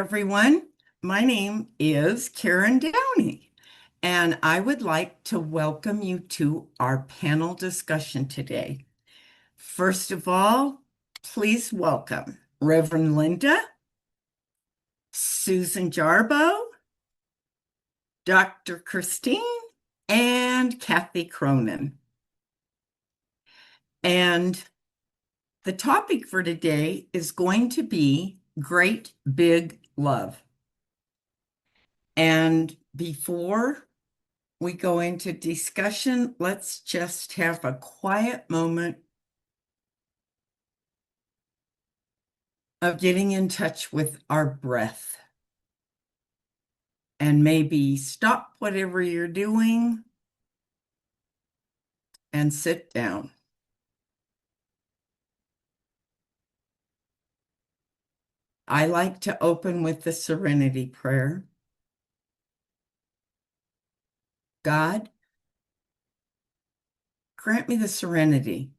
everyone. My name is Karen Downy, and I would like to welcome you to our panel discussion today. First of all, please welcome Reverend Linda, Susan Jarboe, Dr. Kristine, and Kathy Cronin. And the topic for today is going to be great big love. And before we go into discussion, let's just have a quiet moment of getting in touch with our breath. And maybe stop whatever you're doing and sit down. I like to open with the serenity prayer. God, grant me the serenity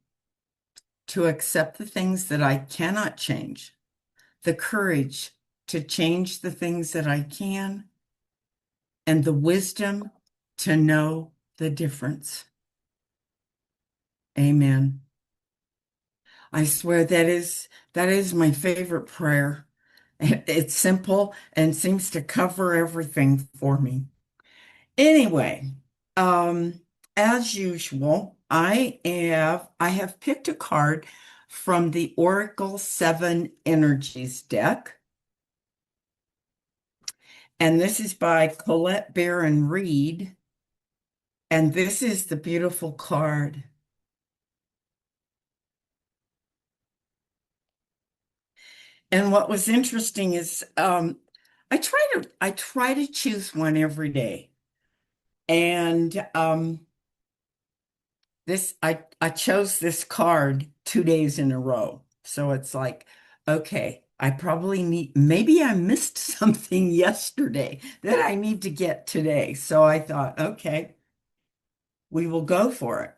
to accept the things that I cannot change, the courage to change the things that I can, and the wisdom to know the difference. Amen. I swear that is my favorite prayer. It's simple and seems to cover everything for me. Anyway, as usual, I have picked a card from the Oracle 7 Energies deck. And this is by Collette Baron Reid. And this is the beautiful card. And what was interesting is I try to choose one every day. And I chose this card 2 days in a row. So it's like, okay, maybe I missed something yesterday that I need to get today. So I thought, okay, we will go for it.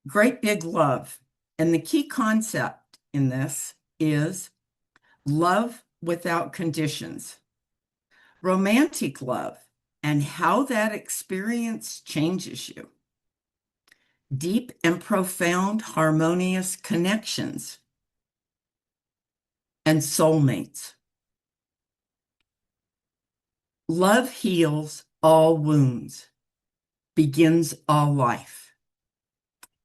Great big love. And the key concept in this is love without conditions, romantic love, and how that experience changes you. Deep and profound harmonious connections and soulmates. Love heals all wounds, begins all life.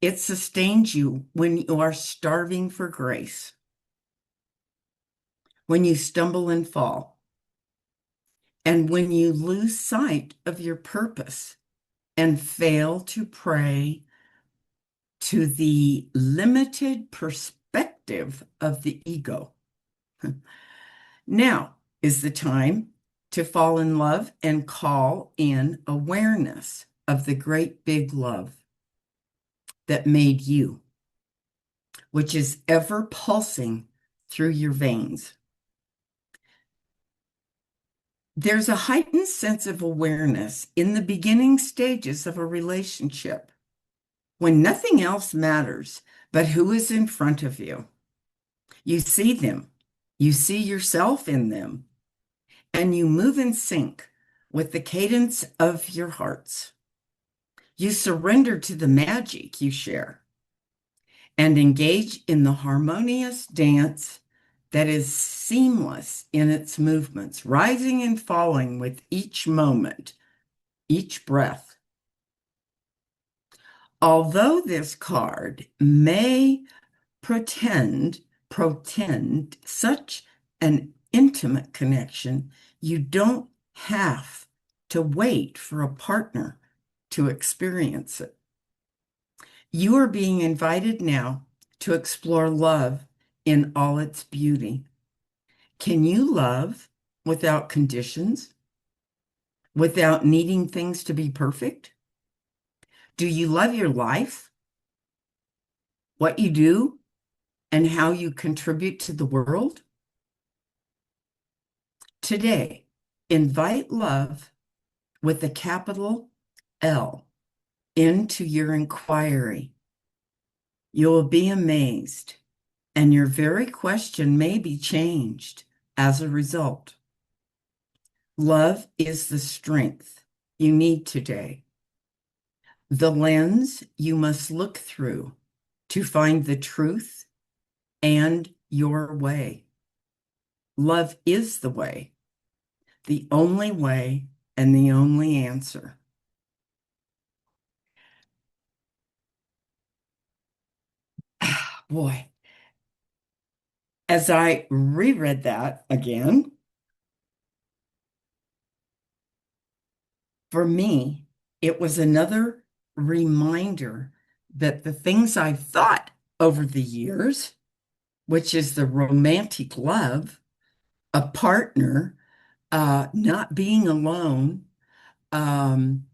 It sustains you when you are starving for grace, when you stumble and fall, and when you lose sight of your purpose and fail to pray to the limited perspective of the ego. Now is the time to fall in love and call in awareness of the great big love that made you, which is ever pulsing through your veins. There's a heightened sense of awareness in the beginning stages of a relationship when nothing else matters but who is in front of you. You see them, you see yourself in them, and you move in sync with the cadence of your hearts. You surrender to the magic you share and engage in the harmonious dance that is seamless in its movements, rising and falling with each moment, each breath. Although this card may pretend such an intimate connection, you don't have to wait for a partner to experience it. You are being invited now to explore love in all its beauty. Can you love without conditions, without needing things to be perfect? Do you love your life, what you do, and how you contribute to the world? Today, invite love with a capital L into your inquiry. You will be amazed, and your very question may be changed as a result. Love is the strength you need today, the lens you must look through to find the truth and your way. Love is the only way, and the only answer. Boy, as I reread that again, for me, it was another reminder that the things I've thought over the years, which is the romantic love, a partner, not being alone, um,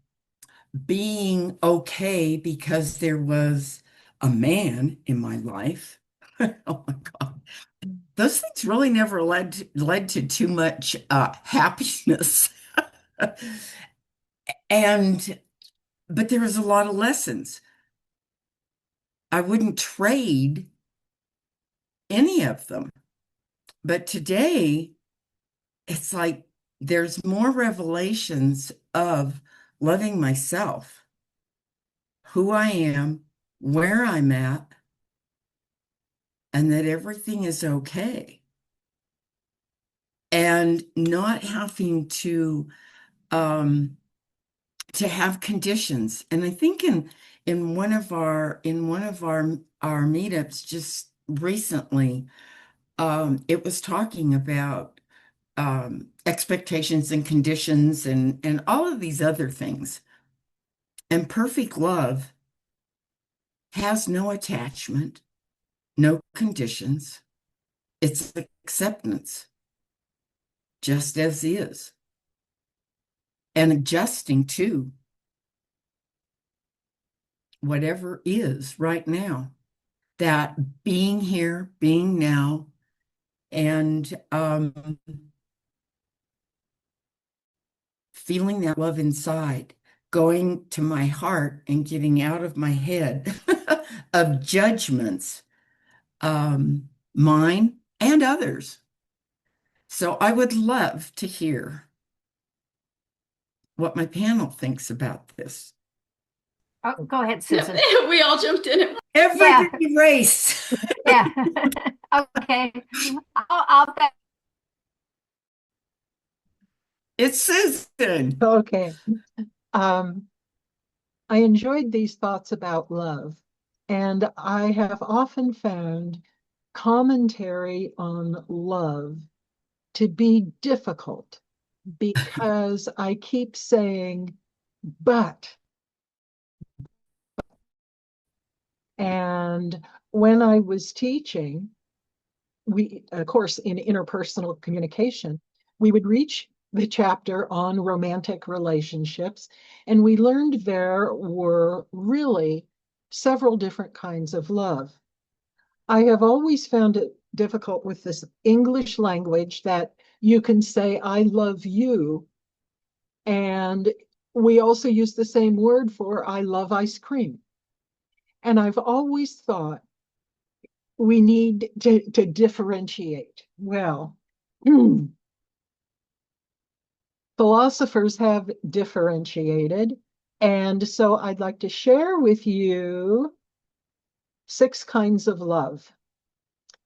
being okay because there was a man in my life. Oh my God. Those things really never led to too much happiness. And but there was a lot of lessons. I wouldn't trade any of them. But today, it's like there's more revelations of loving myself, who I am, where I'm at, and that everything is okay. And not having um, to have conditions. And I think in one of our meetups just recently, it was talking about expectations and conditions and all of these other things. And perfect love has no attachment, no conditions. It's acceptance, just as is, and adjusting to whatever is right now. That being here, being now, and feeling that love inside, going to my heart and getting out of my head of judgments, mine and others. So I would love to hear what my panel thinks about this. Oh, go ahead, Susan. We all jumped in. Everybody race. Yeah. Okay. I'll bet. It's Susan. Okay. I enjoyed these thoughts about love, and I have often found commentary on love to be difficult because I keep saying, but. And when I was teaching, we, of course, in interpersonal communication, we would reach the chapter on romantic relationships, and we learned there were really several different kinds of love. I have always found it difficult with this English language that you can say, I love you, and we also use the same word for I love ice cream. And I've always thought we need to differentiate. Well, philosophers have differentiated. And so I'd like to share with you 6 kinds of love.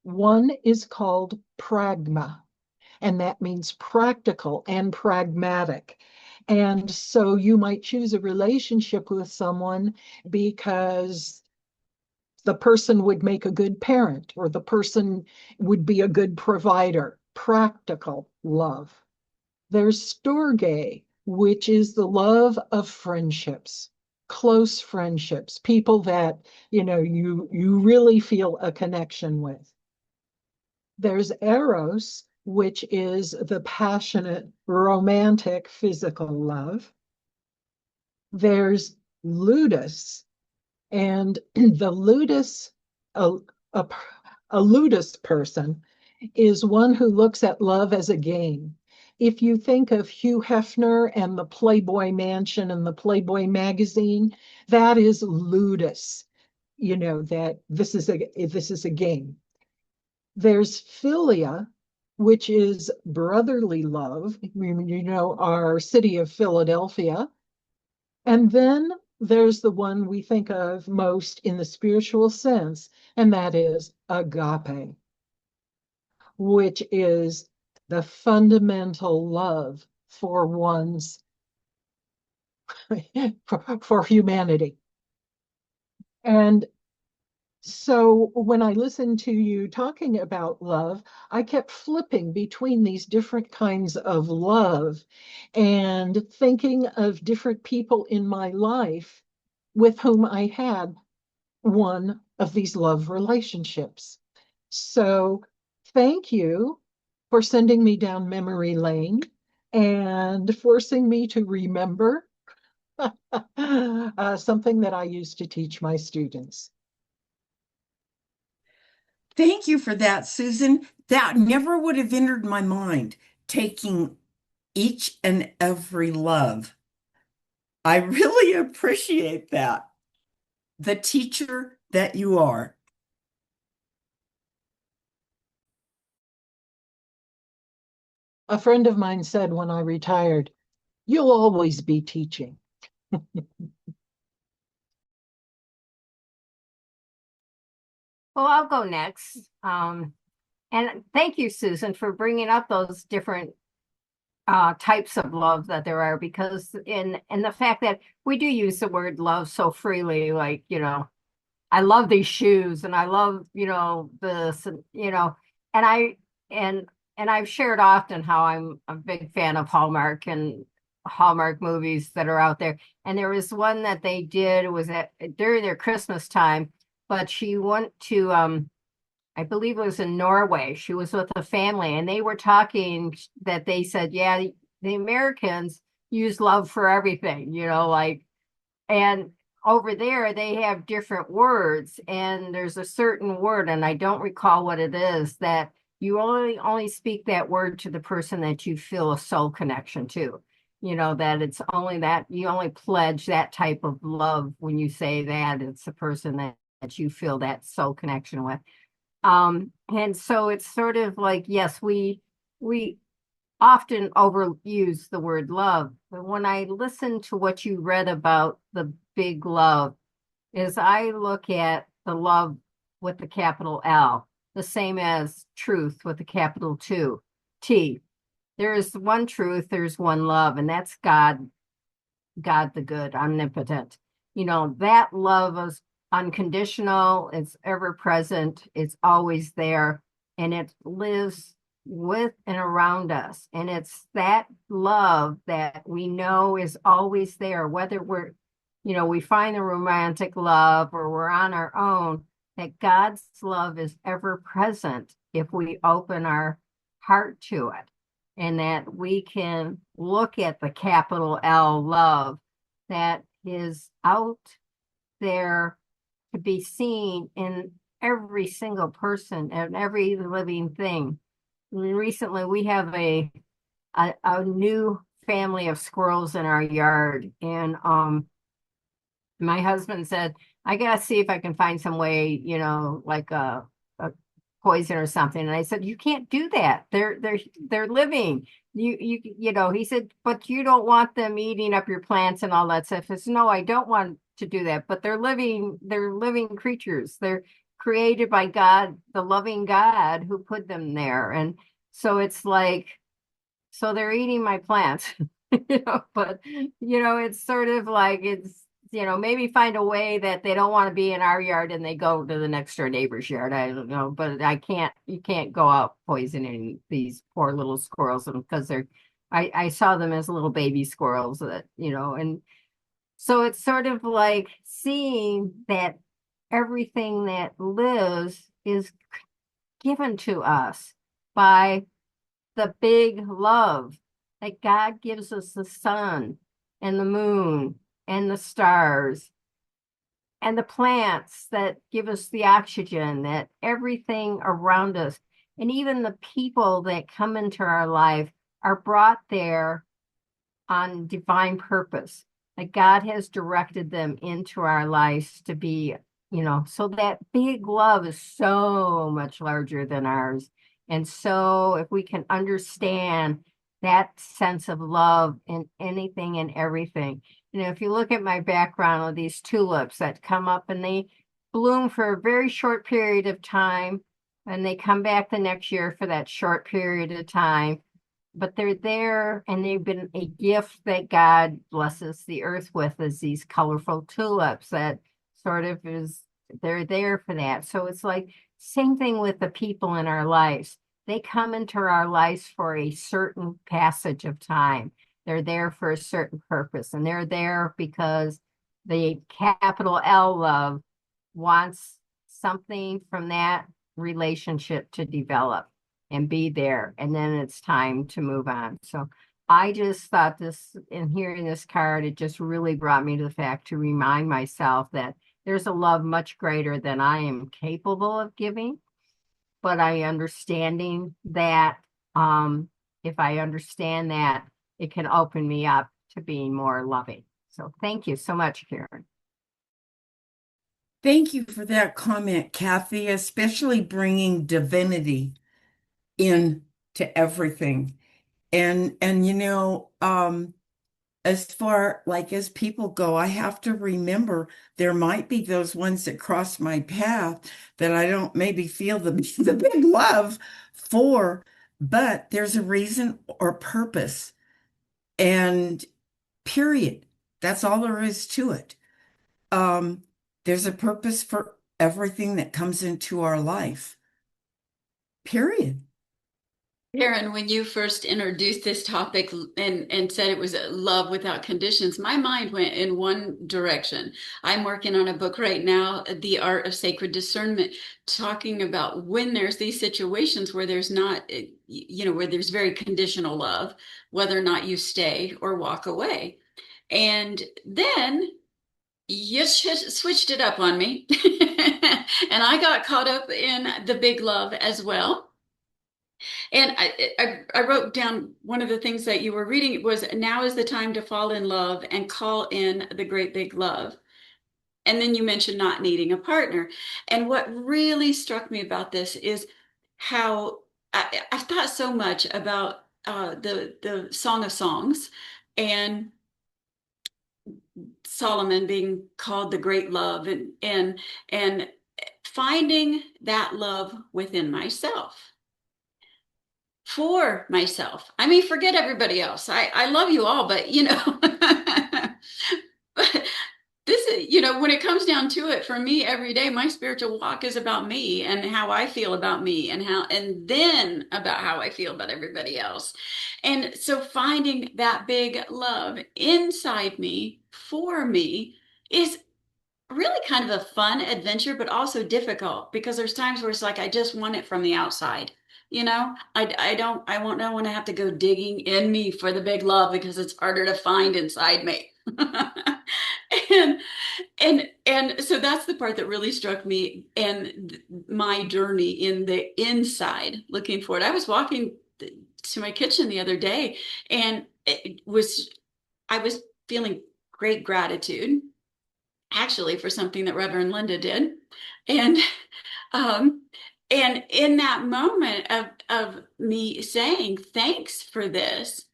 One is called pragma, and that means practical and pragmatic. And so you might choose a relationship with someone because the person would make a good parent, or the person would be a good provider. Practical love. There's storge, which is the love of friendships, close friendships, people that you really feel a connection with. There's eros, which is the passionate, romantic, physical love. There's ludus, and the ludus, a ludus person is one who looks at love as a game. If you think of Hugh Hefner and the Playboy Mansion and the Playboy magazine, that is ludus. That this is a game. There's philia, which is brotherly love, you know, our city of Philadelphia. And then there's the one we think of most in the spiritual sense, and that is agape, which is the fundamental love for one's for humanity. And so when I listened to you talking about love, I kept flipping between these different kinds of love and thinking of different people in my life with whom I had one of these love relationships. So thank you for sending me down memory lane and forcing me to remember something that I used to teach my students. Thank you for that, Susan. That never would have entered my mind, taking each and every love. I really appreciate that. The teacher that you are. A friend of mine said when I retired, "You'll always be teaching." Well, I'll go next. And thank you, Susan, for bringing up those different types of love that there are, because in the fact that we do use the word love so freely, like, you know, I love these shoes and I love, you know, this, and, you know, and and I've shared often how I'm a big fan of Hallmark and Hallmark movies that are out there. And there was one that they did, was at during their Christmas time, but she went to I believe it was in Norway. She was with a family and they were talking that they said, yeah, the Americans use love for everything, you know, like, and over there they have different words, and there's a certain word, and I don't recall what it is, that you only speak that word to the person that you feel a soul connection to. You know, that it's only that you only pledge that type of love when you say that it's the person that you feel that soul connection with. And so it's sort of like, yes, we often overuse the word love, but when I listen to what you read about the big love, is I look at the love with the capital L, the same as truth with the capital T. There is one truth, there's one love, and that's God, God the good, omnipotent. You know, that love is unconditional, it's ever present, it's always there, and it lives with and around us. And it's that love that we know is always there, whether we're, you know, we find the romantic love or we're on our own, that God's love is ever present if we open our heart to it. And that we can look at the capital L love that is out there to be seen in every single person and every living thing. Recently, we have a new family of squirrels in our yard, and my husband said, I gotta see if I can find some way, you know, like a poison or something. And I said, you can't do that. They're living. You know, he said, but you don't want them eating up your plants and all that stuff. I said, no, I don't want to do that. But they're living creatures. They're created by God, the loving God who put them there. And so it's like, so they're eating my plants, you know, but you know, it's sort of like it's, you know, maybe find a way that they don't want to be in our yard and they go to the next door neighbor's yard. I don't know, but you can't go out poisoning these poor little squirrels because I saw them as little baby squirrels that, you know, and so it's sort of like seeing that everything that lives is given to us by the big love that God gives us, the sun and the moon and the stars and the plants that give us the oxygen, that everything around us, and even the people that come into our life are brought there on divine purpose. That God has directed them into our lives to be, you know, so that big love is so much larger than ours. And so if we can understand that sense of love in anything and everything, if you look at my background of these tulips that come up and they bloom for a very short period of time, and they come back the next year for that short period of time, but they're there and they've been a gift that God blesses the earth with, as these colorful tulips that sort of they're there for that. So it's like same thing with the people in our lives. They come into our lives for a certain passage of time. They're there for a certain purpose, and they're there because the capital L love wants something from that relationship to develop and be there. And then it's time to move on. So I just thought this, in hearing this card, it just really brought me to the fact to remind myself that there's a love much greater than I am capable of giving. But I understanding that, if I understand that, it can open me up to being more loving. So thank you so much, Karen. Thank you for that comment, Kathy, especially bringing divinity into everything. And as far like as people go, I have to remember there might be those ones that cross my path that I don't maybe feel the the big love for, but there's a reason or purpose, and period. That's all there is to it. Um, there's a purpose for everything that comes into our life. Period. Karen, when you first introduced this topic and said it was a love without conditions, my mind went in one direction. I'm working on a book right now, The Art of Sacred Discernment, talking about when there's these situations where there's not, where there's very conditional love, whether or not you stay or walk away. And then you switched it up on me. And I got caught up in the big love as well. And I wrote down one of the things that you were reading was, now is the time to fall in love and call in the great big love. And then you mentioned not needing a partner. And what really struck me about this is how I've thought so much about the Song of Songs and Solomon being called the great love, and finding that love within myself. For myself. I mean, forget everybody else. I love you all, but but this is, when it comes down to it, for me every day, my spiritual walk is about me and how I feel about me and then about how I feel about everybody else. And so finding that big love inside me for me is really kind of a fun adventure, but also difficult because there's times where it's like, I just want it from the outside. I won't know when I have to go digging in me for the big love because it's harder to find inside me. and and so that's the part that really struck me and my journey in the inside looking for it. I was walking to my kitchen the other day and I was feeling great gratitude actually for something that Reverend Linda did. And um, and in that moment of me saying thanks for this,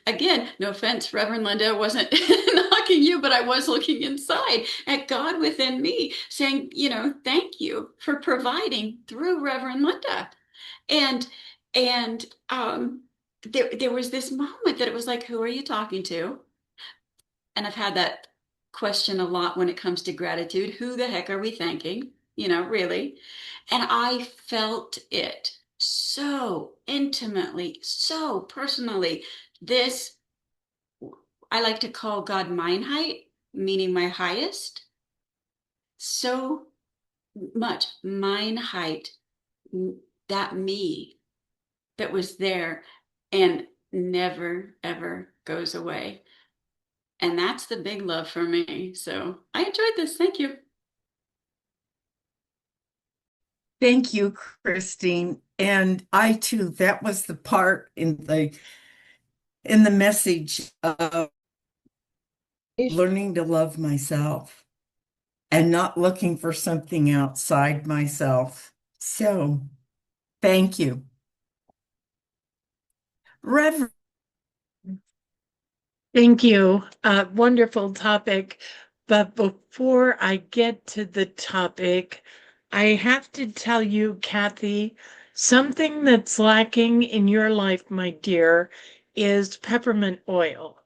again, no offense, Reverend Linda, I wasn't knocking you, but I was looking inside at God within me, saying, thank you for providing through Reverend Linda. And and there was this moment that it was like, who are you talking to? And I've had that question a lot when it comes to gratitude. Who the heck are we thanking? Really. And I felt it so intimately, so personally. This, I like to call God mine height, meaning my highest. So much mine height, that me that was there and never, ever goes away. And that's the big love for me. So I enjoyed this. Thank you. Thank you, Kristine. And I too, that was the part in the message of learning to love myself and not looking for something outside myself. So Thank you. Reverend, Thank you. Wonderful topic. But before I get to the topic, I have to tell you, Kathy, something that's lacking in your life, my dear, is peppermint oil.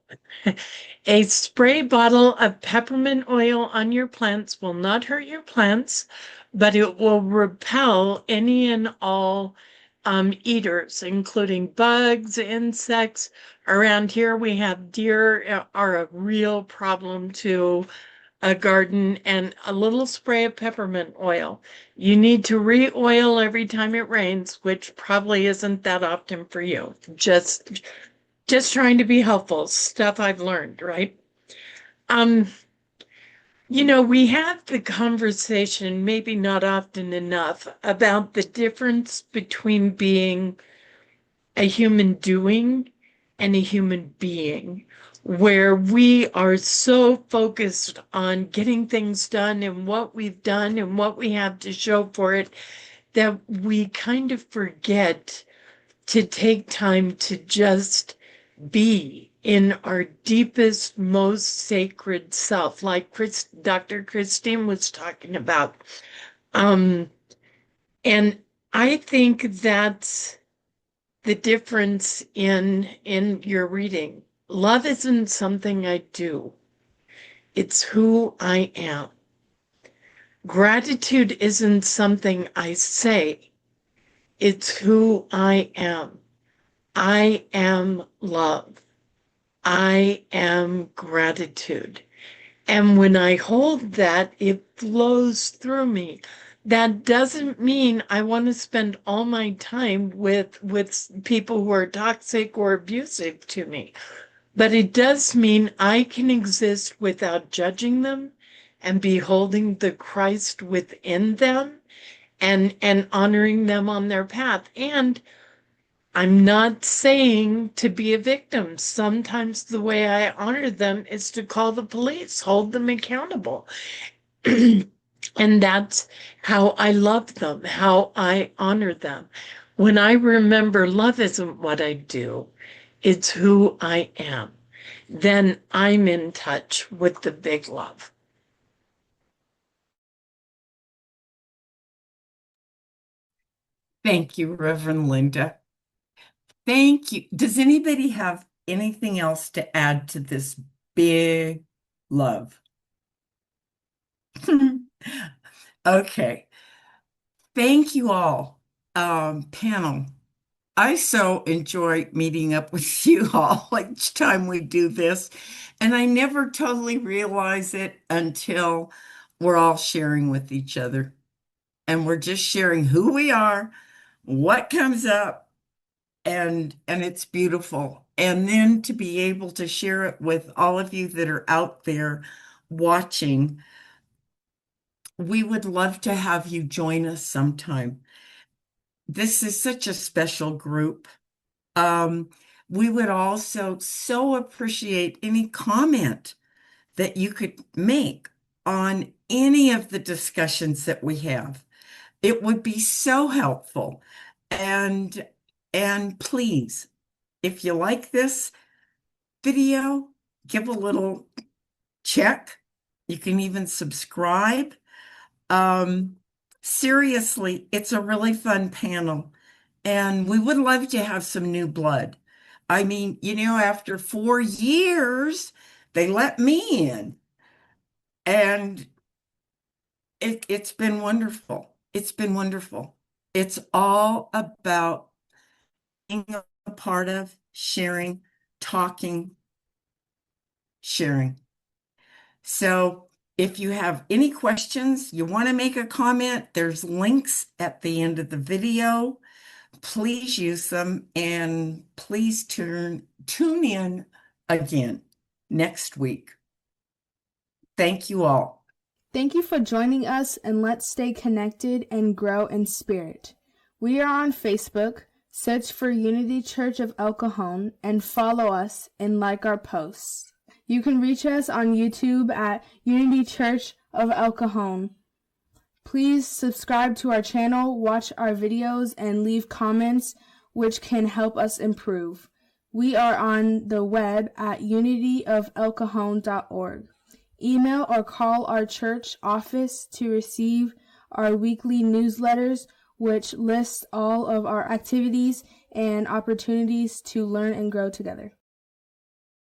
A spray bottle of peppermint oil on your plants will not hurt your plants, but it will repel any and all eaters, including bugs, insects. Around here, we have deer are a real problem to a garden, and a little spray of peppermint oil. You need to re-oil every time it rains, which probably isn't that often for you. Just trying to be helpful, stuff I've learned, right? We have the conversation, maybe not often enough, about the difference between being a human doing and a human being, where we are so focused on getting things done and what we've done and what we have to show for it that we kind of forget to take time to just be in our deepest, most sacred self, like Dr. Kristine was talking about. And I think that's the difference in your reading. Love isn't something I do. It's who I am. Gratitude isn't something I say. It's who I am. I am love. I am gratitude. And when I hold that, it flows through me. That doesn't mean I want to spend all my time with people who are toxic or abusive to me. But it does mean I can exist without judging them and beholding the Christ within them and honoring them on their path. And I'm not saying to be a victim. Sometimes the way I honor them is to call the police, hold them accountable. And that's how I love them, how I honor them. When I remember love isn't what I do, it's who I am, then I'm in touch with the big love. thank you, Reverend Linda. Thank you. Does anybody have anything else to add to this big love? Okay. Thank you all, panel. I so enjoy meeting up with you all each time we do this, and I never totally realize it until we're all sharing with each other, and we're just sharing who we are, what comes up, and it's beautiful. And then to be able to share it with all of you that are out there watching, we would love to have you join us sometime. This is such a special group. We would also so appreciate any comment that you could make on any of the discussions that we have. It would be so helpful. And please, if you like this video, give a little check. You can even subscribe. Seriously, it's a really fun panel, and we would love to have some new blood. I mean, after 4 years, they let me in, and it's been wonderful. It's been wonderful. It's all about being a part of sharing, talking, sharing. So if you have any questions, you want to make a comment, there's links at the end of the video. Please use them, and please tune in again next week. Thank you all. Thank you for joining us, and let's stay connected and grow in spirit. We are on Facebook. Search for Unity Church of El Cajon and follow us and like our posts. You can reach us on YouTube at Unity Church of El Cajon. Please subscribe to our channel, watch our videos, and leave comments, which can help us improve. We are on the web at unityofelcajon.org. Email or call our church office to receive our weekly newsletters, which lists all of our activities and opportunities to learn and grow together.